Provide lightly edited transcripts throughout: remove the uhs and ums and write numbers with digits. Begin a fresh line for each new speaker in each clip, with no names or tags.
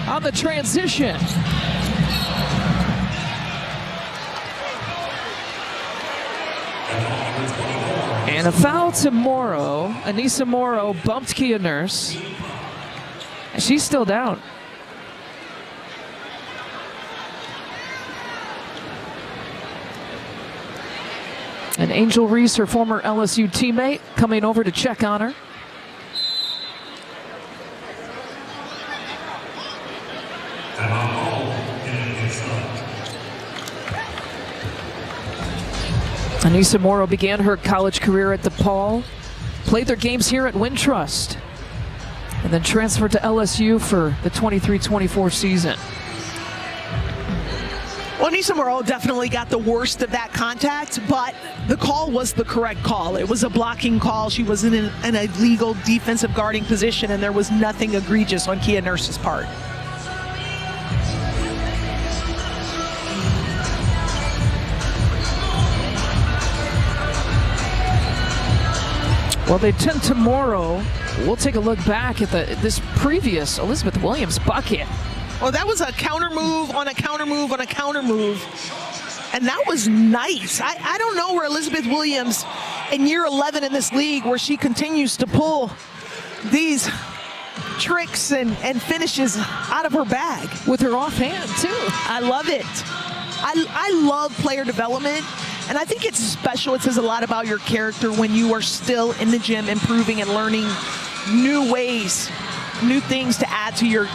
on the transition. And a foul to Morrow. Aneesah Morrow bumped Kia Nurse. And she's still down. And Angel Reese, her former LSU teammate, coming over to check on her. Aneesah Morrow began her college career at DePaul, played their games here at Wintrust, and then transferred to LSU for the 23-24 season.
Well, Aneesah Morrow definitely got the worst of that contact, but the call was the correct call. It was a blocking call. She was in an illegal defensive guarding position, and there was nothing egregious on Kia Nurse's part.
Well, they tend to Morrow. We'll take a look back at this previous Elizabeth Williams bucket.
Well, that was a counter move on a counter move on a counter move. And that was nice. I don't know where Elizabeth Williams in year 11 in this league, where she continues to pull these tricks and finishes out of her bag.
With her offhand, too.
I love it. I love player development. And I think it's special. It says a lot about your character when you are still in the gym improving and learning new ways, new things to add to your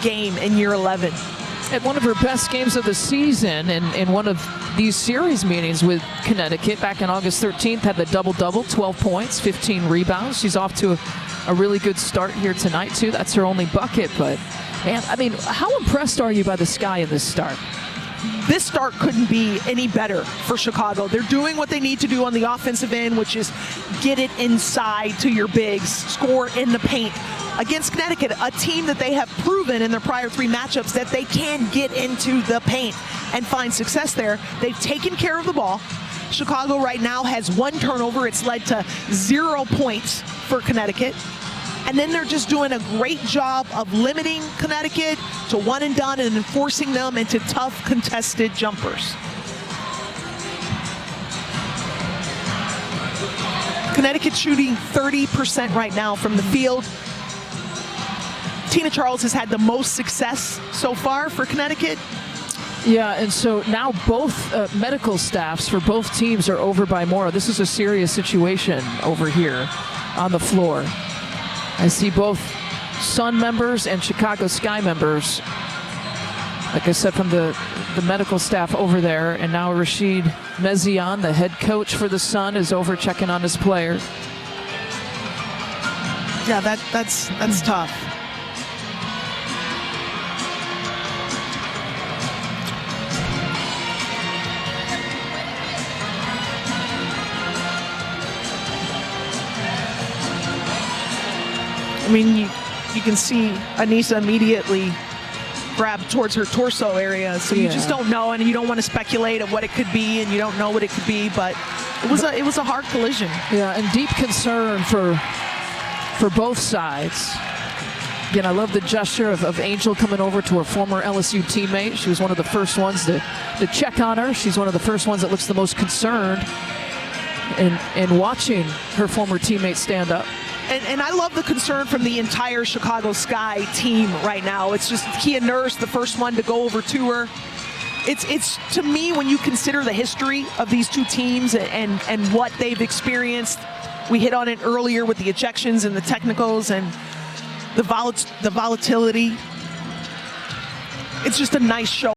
game in year 11.
At one of her best games of the season, in one of these series meetings with Connecticut back on August 13th, had the double-double, 12 points, 15 rebounds. She's off to a really good start here tonight, too. That's her only bucket, but, man, I mean, how impressed are you by the Sky in this start?
This start couldn't be any better for Chicago. They're doing what they need to do on the offensive end, which is get it inside to your bigs, score in the paint. Against Connecticut, a team that they have proven in their prior 3 matchups that they can get into the paint and find success there. They've taken care of the ball. Chicago right now has 1 turnover. It's led to 0 points for Connecticut. And then they're just doing a great job of limiting Connecticut to one and done and enforcing them into tough contested jumpers. Connecticut shooting 30% right now from the field. Tina Charles has had the most success so far for Connecticut.
Yeah, and so now both medical staffs for both teams are over by Morrow. This is a serious situation over here on the floor. I see both Sun members and Chicago Sky members, like I said, from the medical staff over there. And now Rashid Mezian, the head coach for the Sun, is over checking on his player.
Yeah, that's tough. I mean, you can see Aneesah immediately grab towards her torso area, so you just don't know, and you don't want to speculate of what it could be, and you don't know what it could be, but it was a hard collision.
Yeah, and deep concern for both sides. Again, I love the gesture of Angel coming over to her former LSU teammate. She was one of the first ones to check on her. She's one of the first ones that looks the most concerned in watching her former teammate stand up.
And I love the concern from the entire Chicago Sky team right now. It's just Kia Nurse, the first one to go over to her. It's to me, when you consider the history of these two teams and what they've experienced, we hit on it earlier with the ejections and the technicals and the volatility. It's just a nice show.